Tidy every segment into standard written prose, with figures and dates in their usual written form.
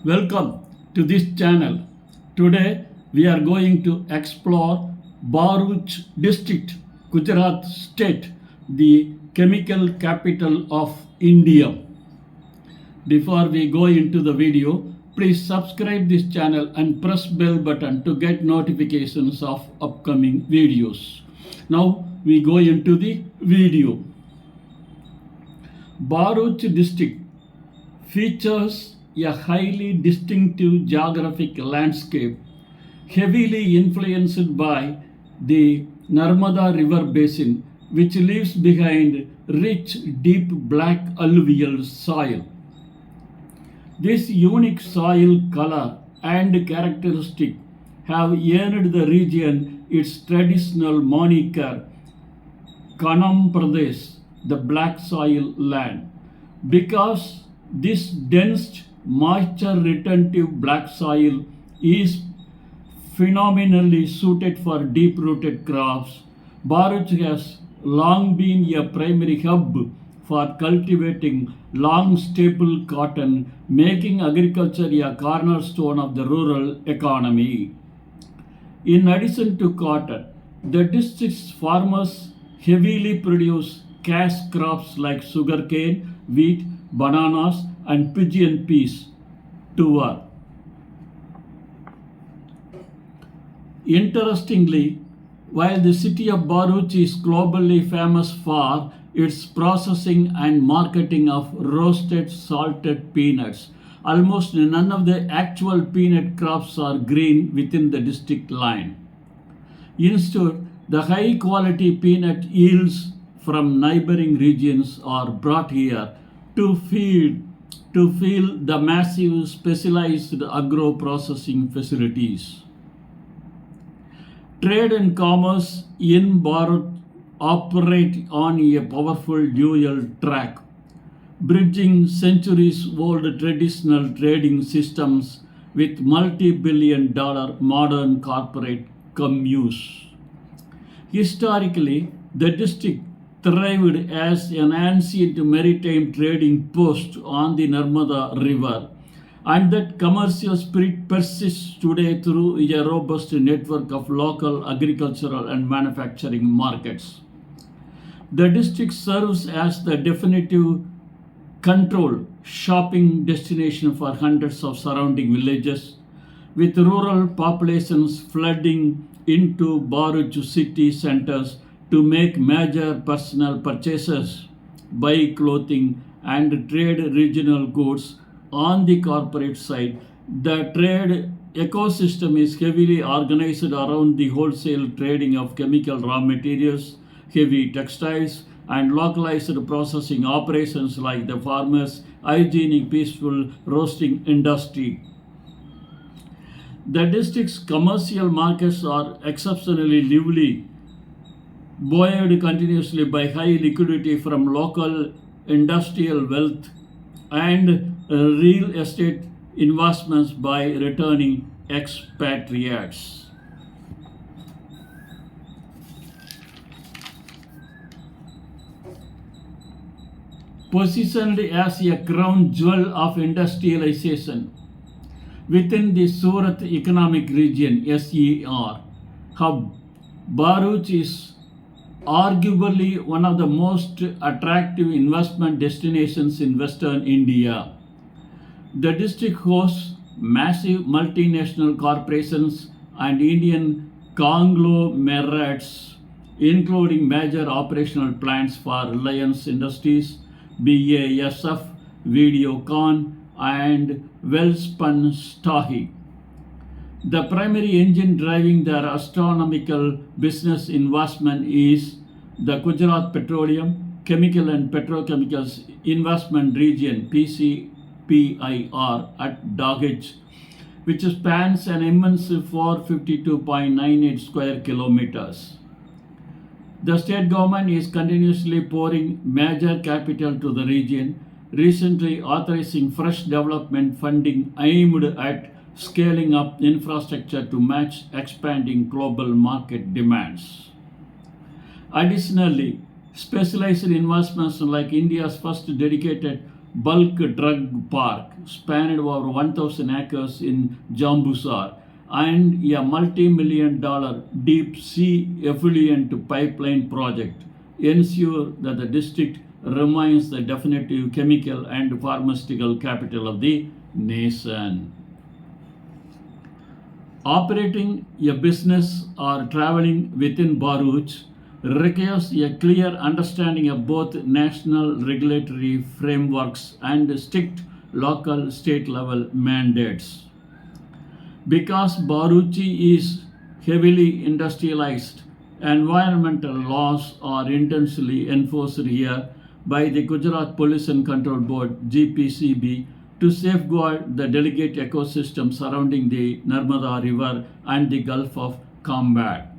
Welcome to this channel. Today we are going to explore Bharuch District, Gujarat State, the chemical capital of India. Before we go into the video, please subscribe this channel and press bell button to get notifications of upcoming videos. Now we go into the video. Bharuch District features a highly distinctive geographic landscape, heavily influenced by the Narmada River basin, which leaves behind rich, deep black alluvial soil. This unique soil color and characteristic have earned the region its traditional moniker Kanam Pradesh, the black soil land, because this dense moisture retentive black soil is phenomenally suited for deep rooted crops. Bharuch has long been a primary hub for cultivating long staple cotton, making agriculture a cornerstone of the rural economy. In addition to cotton, the district's farmers heavily produce cash crops like sugarcane, wheat, bananas, and pigeon peas tour. Interestingly, while the city of Bharuch is globally famous for its processing and marketing of roasted salted peanuts, almost none of the actual peanut crops are green within the district line. Instead, the high quality peanut yields from neighboring regions are brought here to fill the massive specialized agro-processing facilities. Trade and commerce in Bharuch operate on a powerful dual track, bridging centuries-old traditional trading systems with multi-billion-dollar modern corporate commerce. Historically, the district thrived as an ancient maritime trading post on the Narmada River, and that commercial spirit persists today through a robust network of local agricultural and manufacturing markets. The district serves as the definitive control shopping destination for hundreds of surrounding villages, with rural populations flooding into Bharuch city centers to make major personal purchases, buy clothing, and trade regional goods. On the corporate side, the trade ecosystem is heavily organized around the wholesale trading of chemical raw materials, heavy textiles, and localized processing operations like the farmers' hygienic, peaceful roasting industry. The district's commercial markets are exceptionally lively, buoyed continuously by high liquidity from local industrial wealth and real estate investments by returning expatriates. Positioned as a crown jewel of industrialization within the Surat Economic Region (SER) hub, Bharuch is arguably one of the most attractive investment destinations in Western India. The district hosts massive multinational corporations and Indian conglomerates, including major operational plants for Reliance Industries, BASF, Videocon, and Welspun Stahli. The primary engine driving their astronomical business investment is the Gujarat Petroleum, Chemical and Petrochemicals Investment Region (PCPIR) at Dahej, which spans an immense 452.98 square kilometers. The state government is continuously pouring major capital to the region, recently authorizing fresh development funding aimed at scaling up infrastructure to match expanding global market demands. Additionally, specialized investments like India's first dedicated bulk drug park spanned over 1,000 acres in Jambusar and a multi-million-dollar deep sea effluent pipeline project ensure that the district remains the definitive chemical and pharmaceutical capital of the nation. Operating a business or traveling within Bharuch requires a clear understanding of both national regulatory frameworks and strict local state level mandates. Because Bharuchi is heavily industrialized, environmental laws are intensely enforced here by the Gujarat Pollution Control Board (GPCB) to safeguard the delicate ecosystem surrounding the Narmada River and the Gulf of Combat.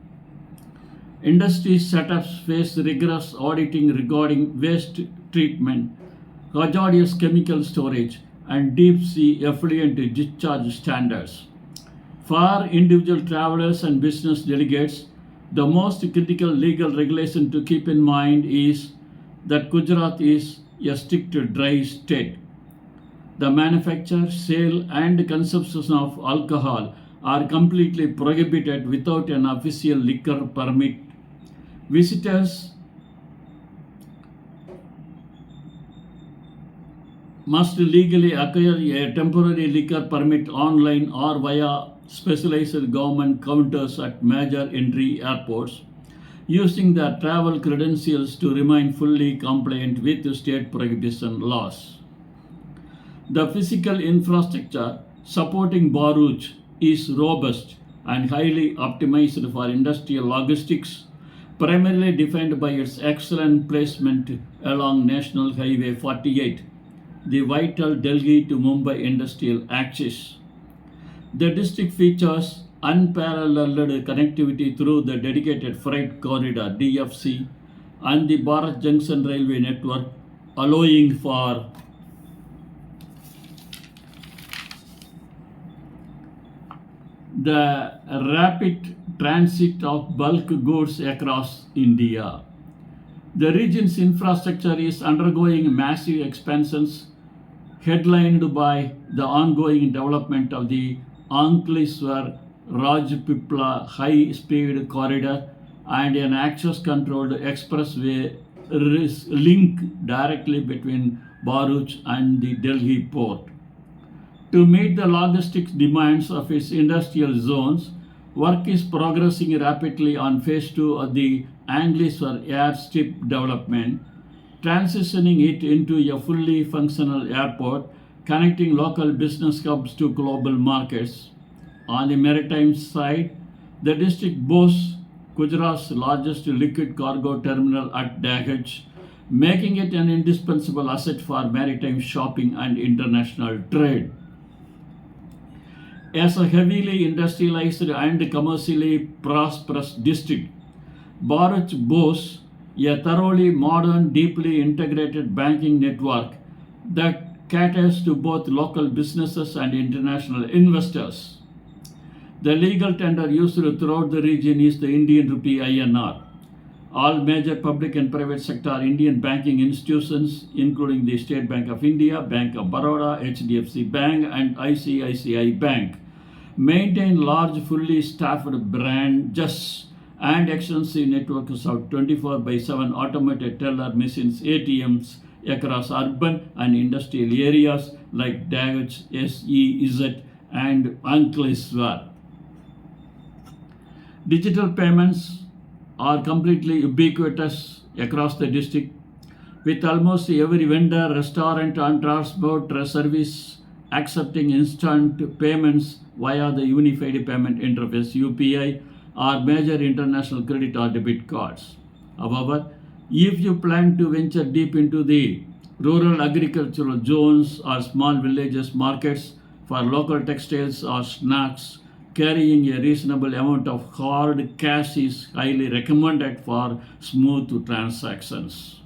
Industry setups face rigorous auditing regarding waste treatment, hazardous chemical storage, and deep sea effluent discharge standards. For individual travelers and business delegates, the most critical legal regulation to keep in mind is that Gujarat is a strict dry state. The manufacture, sale, and consumption of alcohol are completely prohibited without an official liquor permit. Visitors must legally acquire a temporary liquor permit online or via specialized government counters at major entry airports, using their travel credentials to remain fully compliant with state prohibition laws. The physical infrastructure supporting Bharuch is robust and highly optimized for industrial logistics, primarily defined by its excellent placement along National Highway 48, the vital Delhi to Mumbai industrial axis. The district features unparalleled connectivity through the dedicated freight corridor DFC and the Bharat Junction railway network, allowing for the rapid transit of bulk goods across India. The region's infrastructure is undergoing massive expansions, headlined by the ongoing development of the Ankleshwar Rajpipla high speed corridor and an access controlled expressway link directly between Bharuch and the Delhi port. To meet the logistics demands of its industrial zones, work is progressing rapidly on phase 2 of the Ankleshwar airstrip development, transitioning it into a fully functional airport connecting local business hubs to global markets. On the maritime side, the district boasts Gujarat's largest liquid cargo terminal at Dahej, making it an indispensable asset for maritime shopping and international trade. As a heavily industrialized and commercially prosperous district, Bharuch boasts a thoroughly modern, deeply integrated banking network that caters to both local businesses and international investors. The legal tender used throughout the region is the Indian rupee INR. All major public and private sector Indian banking institutions, including the State Bank of India, Bank of Baroda, HDFC Bank, and ICICI Bank, maintain large, fully staffed branches and extensive networks of 24/7 automated teller machines ATMs across urban and industrial areas like Dahej, SEZ, and Ankleshwar. Digital payments are completely ubiquitous across the district, with almost every vendor, restaurant, and transport service accepting instant payments via the Unified Payment Interface UPI or major international credit or debit cards. However, if you plan to venture deep into the rural agricultural zones or small villages markets for local textiles or snacks, carrying a reasonable amount of hard cash is highly recommended for smooth transactions.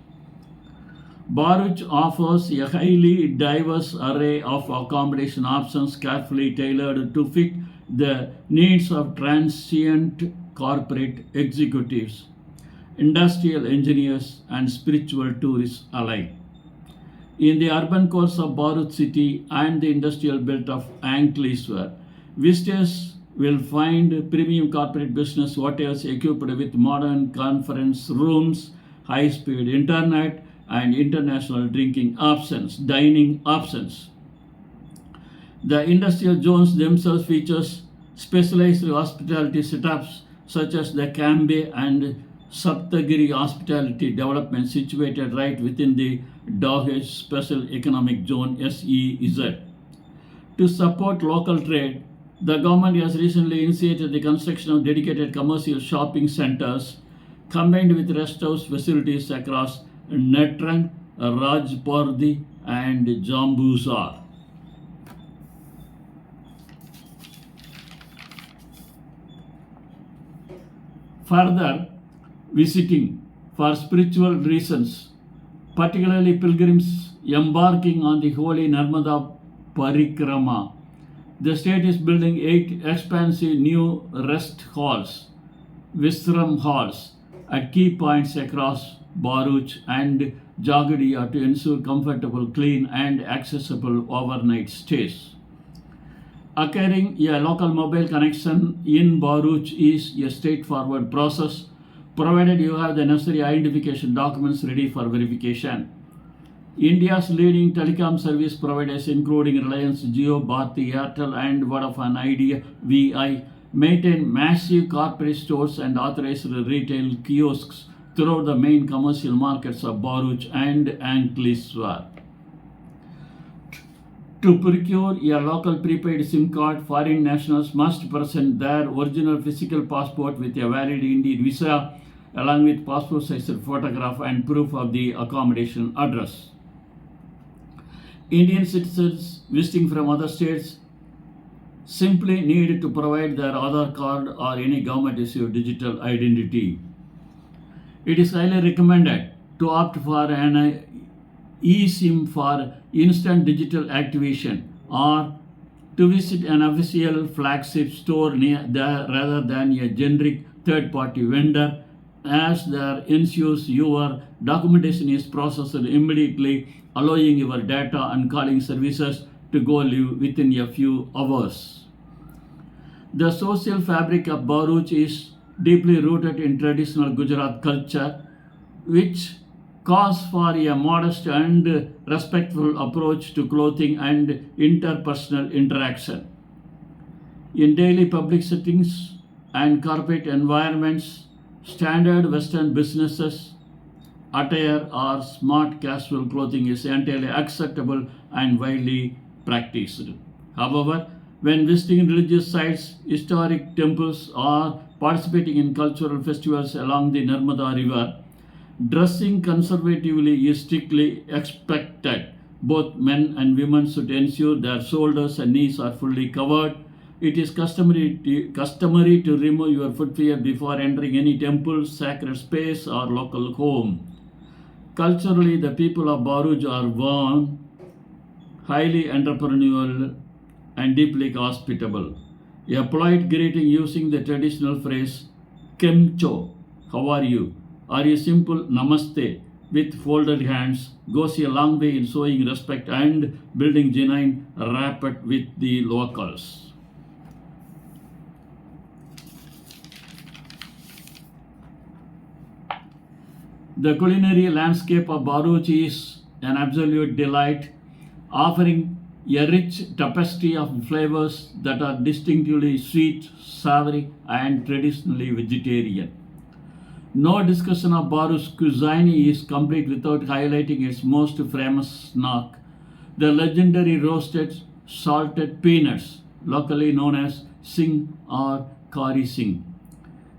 Bharuch offers a highly diverse array of accommodation options carefully tailored to fit the needs of transient corporate executives, industrial engineers, and spiritual tourists alike. in the urban cores of Bharuch city and the industrial belt of Ankleshwar. Visitors will find premium corporate business hotels equipped with modern conference rooms, high-speed internet, and international dining options. The industrial zones themselves features specialized hospitality setups such as the Kambe and Saptagiri hospitality development situated right within the Dahej Special Economic Zone SEZ. To support local trade, the government has recently initiated the construction of dedicated commercial shopping centers combined with rest house facilities across Netrang, Rajpardi, and Jambusar. Further, visiting for spiritual reasons, particularly pilgrims embarking on the holy Narmada Parikrama. The state is building 8 expansive new rest halls, Visram halls, at key points across Bharuch and Jagadia to ensure comfortable, clean, and accessible overnight stays. Acquiring a local mobile connection in Bharuch is a straightforward process, provided you have the necessary identification documents ready for verification. India's leading telecom service providers, including Reliance Jio, Bharti Airtel, and Vodafone Idea (VI), maintain massive corporate stores and authorized retail kiosks throughout the main commercial markets of Bharuch and Ankleshwar. To procure a local prepaid SIM card, foreign nationals must present their original physical passport with a valid Indian visa, along with passport size photograph and proof of the accommodation address. Indian citizens visiting from other states simply need to provide their Aadhaar card or any government issued digital identity. It is highly recommended to opt for an eSIM for instant digital activation or to visit an official flagship store rather than a generic third-party vendor, as there ensures your documentation is processed immediately, allowing your data and calling services to go live within a few hours. The social fabric of Bharuch is deeply rooted in traditional Gujarat culture, which calls for a modest and respectful approach to clothing and interpersonal interaction. In daily public settings and corporate environments, standard Western businesses attire or smart casual clothing is entirely acceptable and widely practiced. However, when visiting religious sites, historic temples, or participating in cultural festivals along the Narmada River, dressing conservatively is strictly expected. Both men and women should ensure their shoulders and knees are fully covered. It is customary to remove your footwear before entering any temple, sacred space, or local home. Culturally, the people of Bharuch are warm, highly entrepreneurial, and deeply hospitable. A polite greeting using the traditional phrase "Kemcho," how are you, or a simple Namaste with folded hands goes a long way in showing respect and building genuine rapport with the locals. The culinary landscape of Bharuch is an absolute delight, offering a rich tapestry of flavors that are distinctively sweet, savory, and traditionally vegetarian. No discussion of Bharuch cuisine is complete without highlighting its most famous snack, the legendary roasted salted peanuts, locally known as sing or kari sing,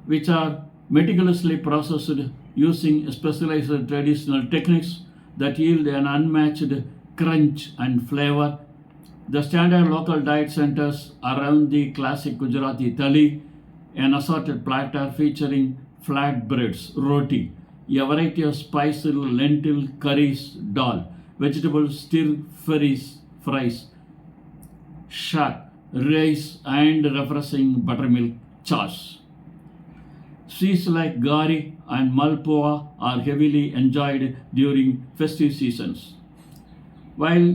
which are meticulously processed using specialized traditional techniques that yield an unmatched crunch and flavor. The standard local diet centers around the classic Gujarati thali, an assorted platter featuring flatbreads, roti, a variety of spiced lentil curries, dal, vegetable stir fries, shak, rice, and refreshing buttermilk chash. Sweets like gari and malpua are heavily enjoyed during festive seasons. while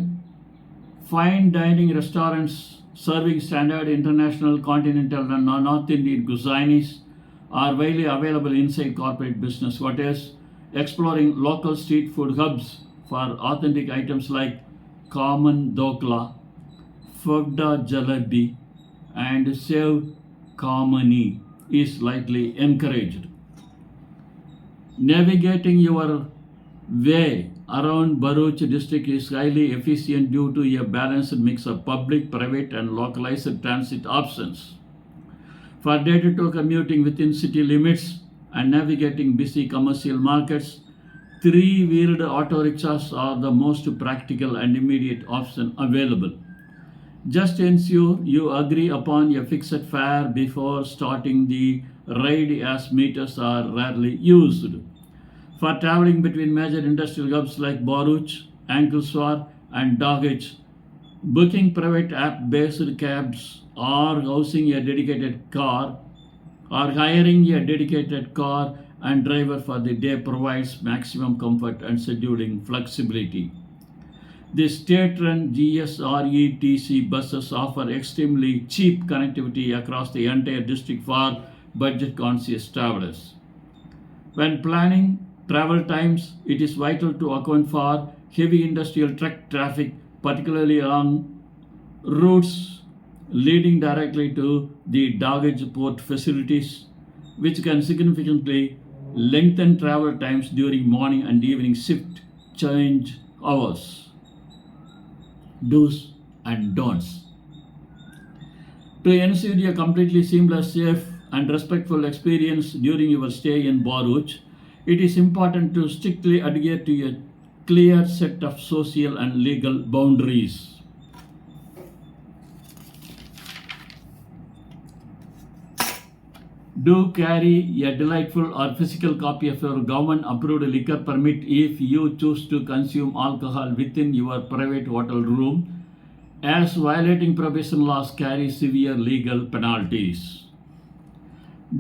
fine dining restaurants serving standard international, continental, and North Indian cuisines are widely available inside corporate business quarters, exploring local street food hubs for authentic items like common dokla, Fogda jalebi, and Sev Kamani is lightly encouraged. Navigating your way around Bharuch District is highly efficient due to a balanced mix of public, private, and localized transit options. For day-to-day commuting within city limits and navigating busy commercial markets, three-wheeled auto rickshaws are the most practical and immediate option available. Just ensure you agree upon a fixed fare before starting the ride, as meters are rarely used. For traveling between major industrial hubs like Bharuch, Ankleshwar, and Dahej, booking private app-based cabs or housing a dedicated car or hiring a dedicated car and driver for the day provides maximum comfort and scheduling flexibility. The state-run GSRETC buses offer extremely cheap connectivity across the entire district for budget-conscious travelers. When planning travel times, it is vital to account for heavy industrial truck traffic, particularly along routes leading directly to the Dahej port facilities, which can significantly lengthen travel times during morning and evening shift change hours. Do's and don'ts. To ensure a completely seamless, safe, and respectful experience during your stay in Bharuch, it is important to strictly adhere to a clear set of social and legal boundaries. Do carry a delightful or physical copy of your government approved liquor permit if you choose to consume alcohol within your private hotel room, as violating probation laws carry severe legal penalties.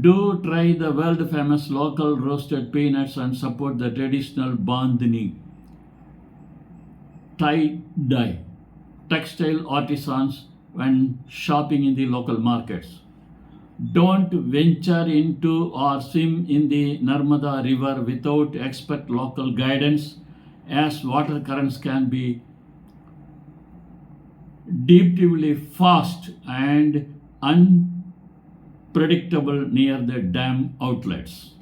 Do try the world famous local roasted peanuts and support the traditional bandhani, tie-dye, textile artisans when shopping in the local markets. Don't venture into or swim in the Narmada River without expert local guidance, as water currents can be deeply fast and unpredictable near the dam outlets.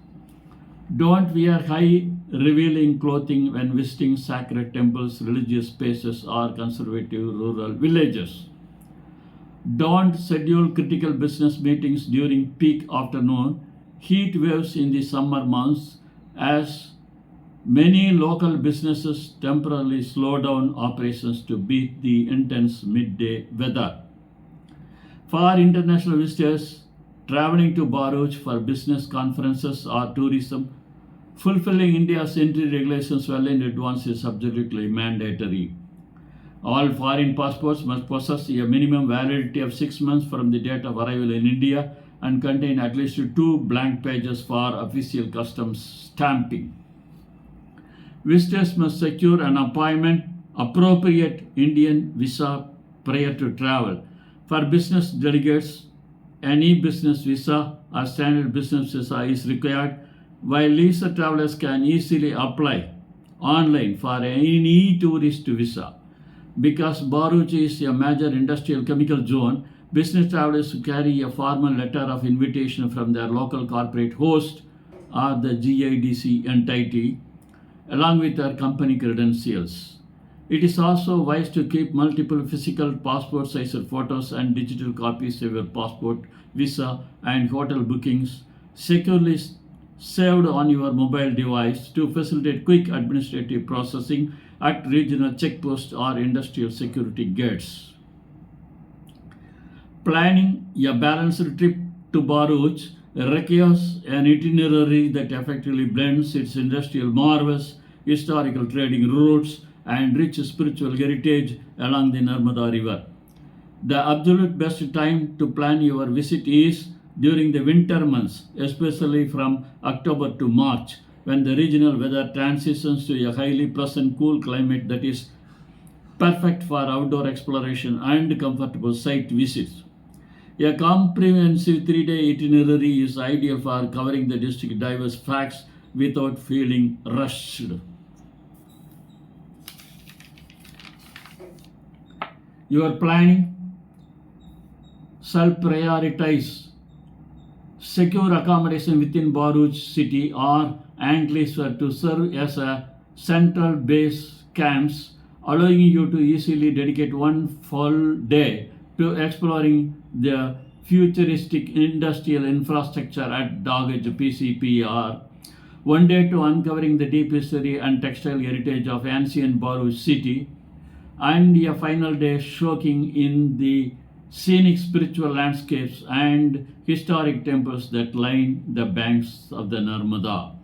Don't wear high revealing clothing when visiting sacred temples, religious spaces, or conservative rural villages. Don't schedule critical business meetings during peak afternoon heat waves in the summer months, as many local businesses temporarily slow down operations to beat the intense midday weather. For international visitors traveling to Bharuch for business conferences or tourism, fulfilling India's entry regulations well in advance is absolutely mandatory. All foreign passports must possess a minimum validity of 6 months from the date of arrival in India and contain at least 2 blank pages for official customs stamping. Visitors must secure an appropriate Indian visa prior to travel. For business delegates, any business visa or standard business visa is required, while leisure travelers can easily apply online for any tourist visa. Because Bharuch is a major industrial chemical zone, business travelers who carry a formal letter of invitation from their local corporate host or the GIDC entity, along with their company credentials. It is also wise to keep multiple physical passport sized photos and digital copies of your passport, visa, and hotel bookings securely saved on your mobile device to facilitate quick administrative processing at regional checkposts or industrial security gates. Planning a balanced trip to Bharuch requires an itinerary that effectively blends its industrial marvels, historical trading routes, and rich spiritual heritage along the Narmada River. The absolute best time to plan your visit is during the winter months, especially from October to March, when the regional weather transitions to a highly pleasant cool climate that is perfect for outdoor exploration and comfortable site visits. A comprehensive 3-day itinerary is ideal for covering the district's diverse facts without feeling rushed. Your planning shall prioritize secure accommodation within Bharuch city or Ankleshwar to serve as a central base camps, allowing you to easily dedicate one full day to exploring the futuristic industrial infrastructure at Dagaj PCPR, one day to uncovering the deep history and textile heritage of ancient Bharuch city, and a final day soaking in the scenic spiritual landscapes and historic temples that line the banks of the Narmada.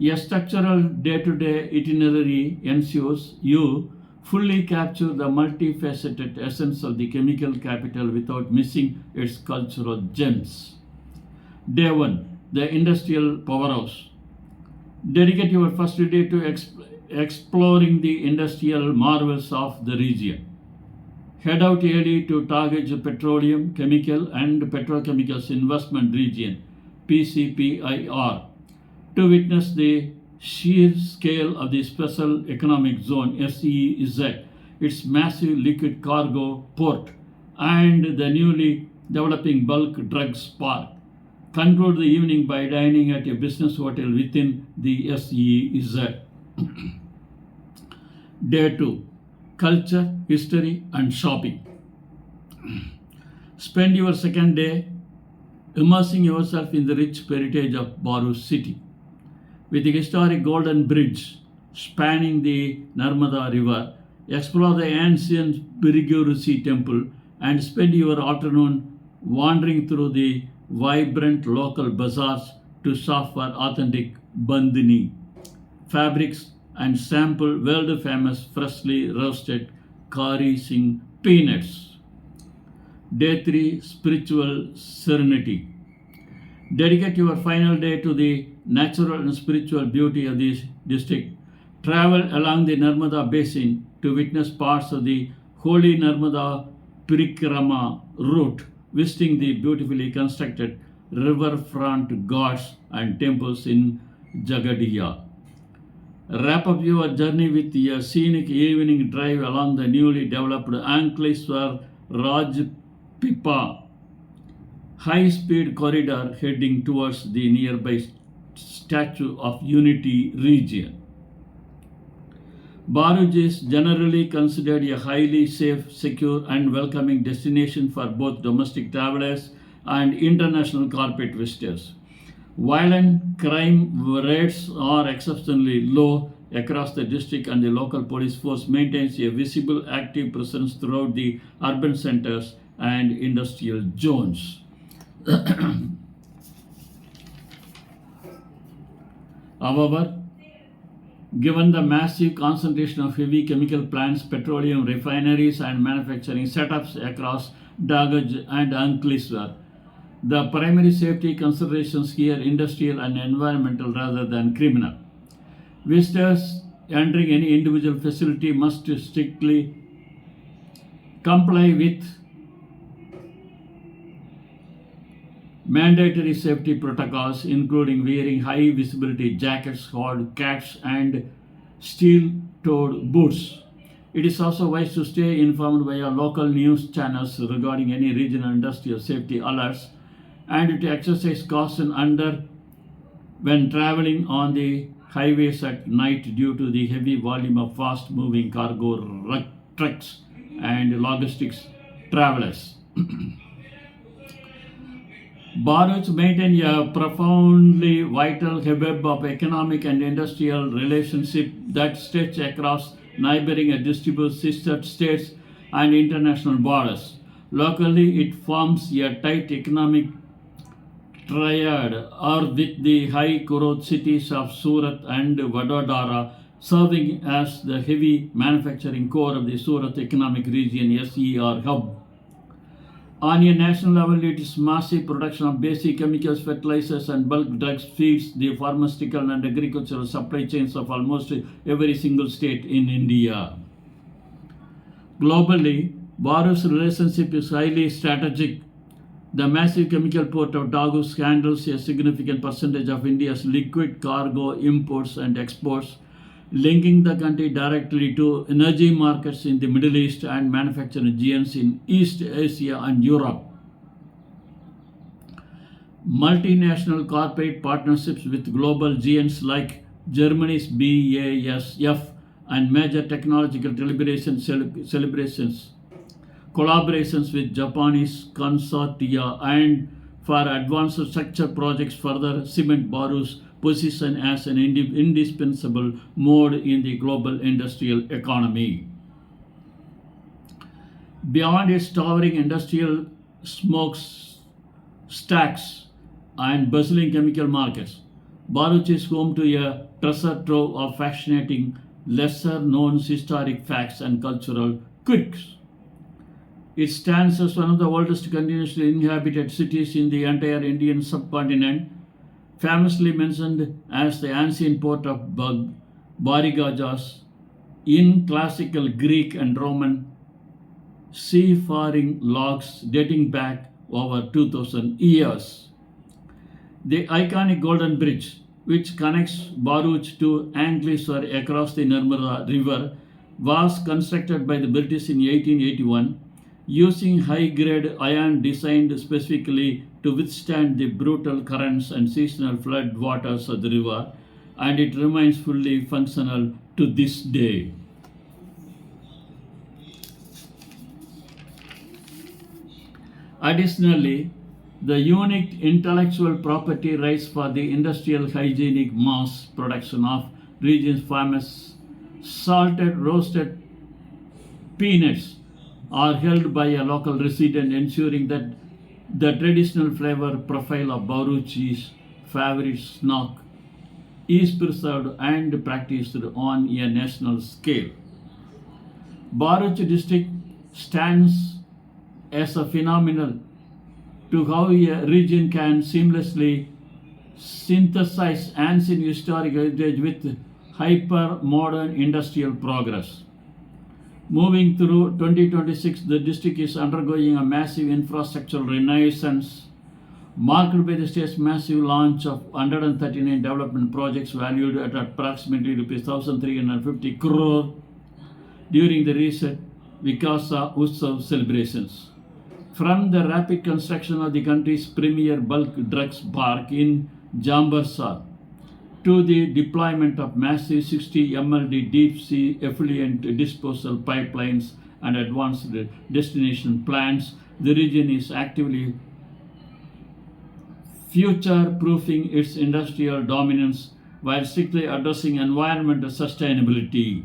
A structural day-to-day itinerary ensures you fully capture the multifaceted essence of the chemical capital without missing its cultural gems. Day 1, the industrial powerhouse. Dedicate your first day to exploring the industrial marvels of the region. Head out early to Tagaj Petroleum, Chemical and Petrochemicals Investment Region (PCPIR) to witness the sheer scale of the Special Economic Zone (SEZ), its massive liquid cargo port, and the newly developing bulk drugs park. Conclude the evening by dining at a business hotel within the SEZ. Day 2, Culture, History and Shopping. Spend your second day immersing yourself in the rich heritage of Bharuch city. With the historic Golden Bridge spanning the Narmada River, explore the ancient Birigurusi temple and spend your afternoon wandering through the vibrant local bazaars to shop for authentic bandhani fabrics and sample world-famous freshly roasted Kari Singh peanuts. Day 3, Spiritual Serenity. Dedicate your final day to the natural and spiritual beauty of this district. Travel along the Narmada basin to witness parts of the holy Narmada Parikrama route, visiting the beautifully constructed riverfront ghats and temples in Jagadiya. Wrap up your journey with a scenic evening drive along the newly developed Ankleshwar Rajpipa high-speed corridor heading towards the nearby Statue of Unity region. Bharuch is generally considered a highly safe, secure and welcoming destination for both domestic travelers and international corporate visitors. Violent crime rates are exceptionally low across the district, and the local police force maintains a visible active presence throughout the urban centers and industrial zones. However, given the massive concentration of heavy chemical plants, petroleum refineries and manufacturing setups across Dagaj and Ankleshwar, the primary safety considerations here industrial and environmental rather than criminal. Visitors entering any individual facility must strictly comply with mandatory safety protocols, including wearing high visibility jackets called cats and steel-toed boots. It is also wise to stay informed via local news channels regarding any regional industrial safety alerts, and to exercise caution when traveling on the highways at night due to the heavy volume of fast-moving cargo trucks and logistics travelers. Bharuch maintains a profoundly vital web of economic and industrial relationships that stretch across neighboring and distributed sister states and international borders. Locally, it forms a tight economic triad with the high growth cities of Surat and Vadodara serving as the heavy manufacturing core of the Surat Economic Region SER hub. On a national level, its massive production of basic chemicals, fertilizers and bulk drugs feeds the pharmaceutical and agricultural supply chains of almost every single state in India. Globally, Bharuch's relationship is highly strategic. The massive chemical port of Dagus handles a significant percentage of India's liquid cargo imports and exports, linking the country directly to energy markets in the Middle East and manufacturing giants in East Asia and Europe. Multinational corporate partnerships with global giants like Germany's BASF and major technological collaborations with Japanese consortia and for advanced structure projects further cement Bharuch's position as an indispensable mode in the global industrial economy. Beyond its towering industrial smokestacks and bustling chemical markets, Bharuch is home to a treasure trove of fascinating, lesser known historic facts and cultural quirks. It stands as one of the oldest continuously inhabited cities in the entire Indian subcontinent, famously mentioned as the ancient port of Barigajas in classical Greek and Roman seafaring logs dating back over 2000 years. The iconic Golden Bridge, which connects Bharuch to Ankleshwar across the Narmada River, was constructed by the British in 1881 using high-grade iron designed specifically to withstand the brutal currents and seasonal flood waters of the river, and it remains fully functional to this day. Additionally, the unique intellectual property rights for the industrial hygienic mass production of region's famous salted roasted peanuts are held by a local resident, ensuring that the traditional flavor profile of Bharuch's favorite snack is preserved and practiced on a national scale. Bharuch District stands as a phenomenal to how a region can seamlessly synthesize ancient historic heritage with hyper-modern industrial progress. Moving through 2026, the district is undergoing a massive infrastructural renaissance, marked by the state's massive launch of 139 development projects valued at approximately Rs 1,350 crore during the recent Vikasa Utsav celebrations. From the rapid construction of the country's premier bulk drugs park in Jambarsar to the deployment of massive 60 MLD deep sea effluent disposal pipelines and advanced destination plants, the region is actively future-proofing its industrial dominance while strictly addressing environmental sustainability.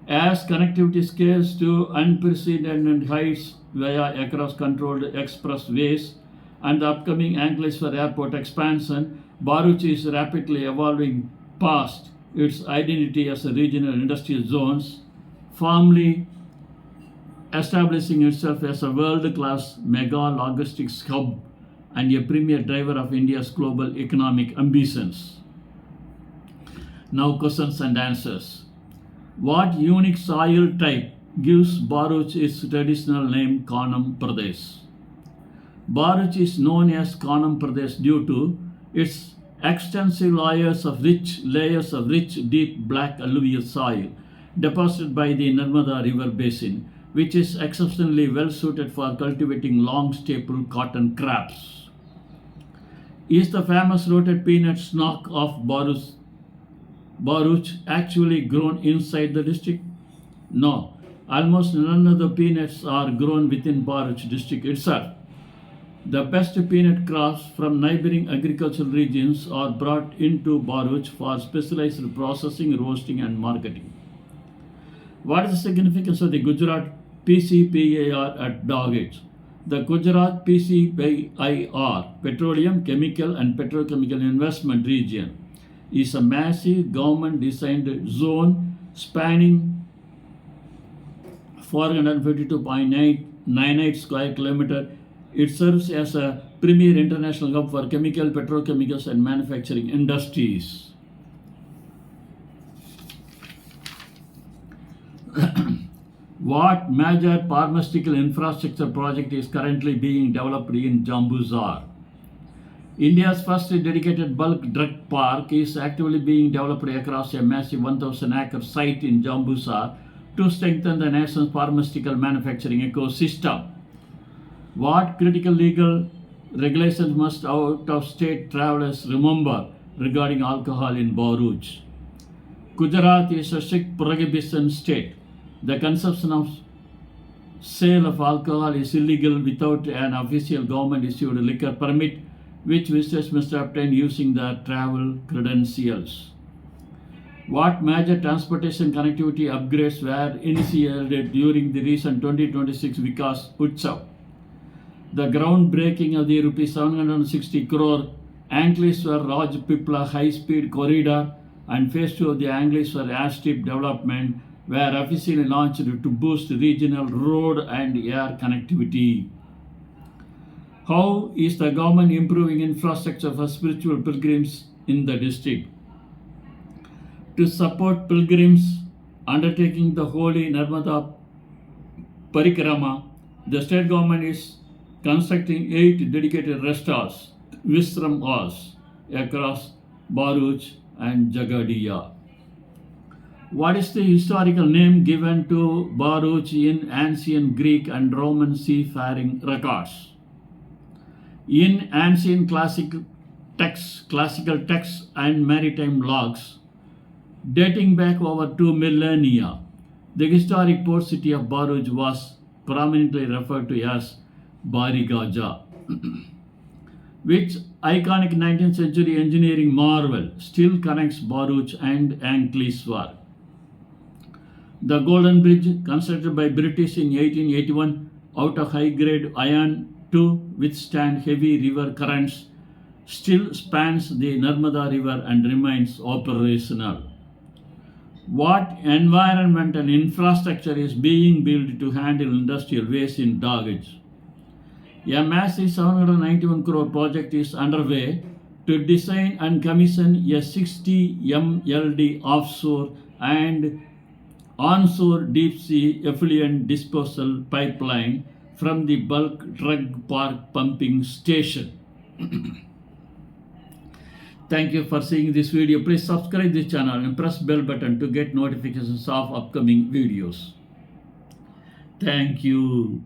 As connectivity scales to unprecedented heights via across-controlled expressways and the upcoming Ankleshwar Airport expansion, Bharuch is rapidly evolving past its identity as a regional industrial zone, firmly establishing itself as a world-class mega logistics hub and a premier driver of India's global economic ambitions. Now, questions and answers. What unique soil type gives Bharuch its traditional name Kanam Pradesh? Bharuch is known as Kanam Pradesh due to its extensive layers of rich, deep black alluvial soil deposited by the Narmada River basin, which is exceptionally well suited for cultivating long staple cotton crops. Is the famous roasted peanut snack of Bharuch actually grown inside the district? No, almost none of the peanuts are grown within Bharuch district itself. The best peanut crops from neighboring agricultural regions are brought into Bharuch for specialized processing, roasting, and marketing. What is the significance of the Gujarat PCPIR at Dogage? The Gujarat PCPIR, Petroleum, Chemical, and Petrochemical Investment Region, is a massive government-designed zone spanning 452.98 square kilometers. It serves as a premier international hub for chemical, petrochemicals, and manufacturing industries. What major pharmaceutical infrastructure project is currently being developed in Jambusar? India's first dedicated bulk drug park is actively being developed across a massive 1,000-acre site in Jambusar to strengthen the nation's pharmaceutical manufacturing ecosystem. What critical legal regulations must out-of-state travelers remember regarding alcohol in Bharuch? Gujarat is a strict prohibition state. The consumption of sale of alcohol is illegal without an official government-issued liquor permit, which visitors must obtain using their travel credentials. What major transportation connectivity upgrades were initiated during the recent 2026 Vikas Utsav? The groundbreaking of the Rs 760 crore Ankleshwar Rajpipla high-speed corridor and phase 2 of the Ankleshwar airstrip development were officially launched to boost regional road and air connectivity. How is the government improving infrastructure for spiritual pilgrims in the district? To support pilgrims undertaking the holy Narmada Parikrama, the state government is constructing 8 dedicated rest halls, Visram halls, across Bharuch and Jagadia. What is the historical name given to Bharuch in ancient Greek and Roman seafaring records? In ancient classical texts and maritime logs dating back over 2 millennia, the historic port city of Bharuch was prominently referred to as Barigaja. Which iconic 19th century engineering marvel still connects Bharuch and Ankleshwar? The Golden Bridge, constructed by British in 1881 out of high-grade iron to withstand heavy river currents, still spans the Narmada River and remains operational. What environment and infrastructure is being built to handle industrial waste in Dahej? A massive 791 crore project is underway to design and commission a 60 MLD offshore and onshore deep sea effluent disposal pipeline from the bulk drug park pumping station. Thank you for seeing this video. Please subscribe this channel and press bell button to get notifications of upcoming videos. Thank you.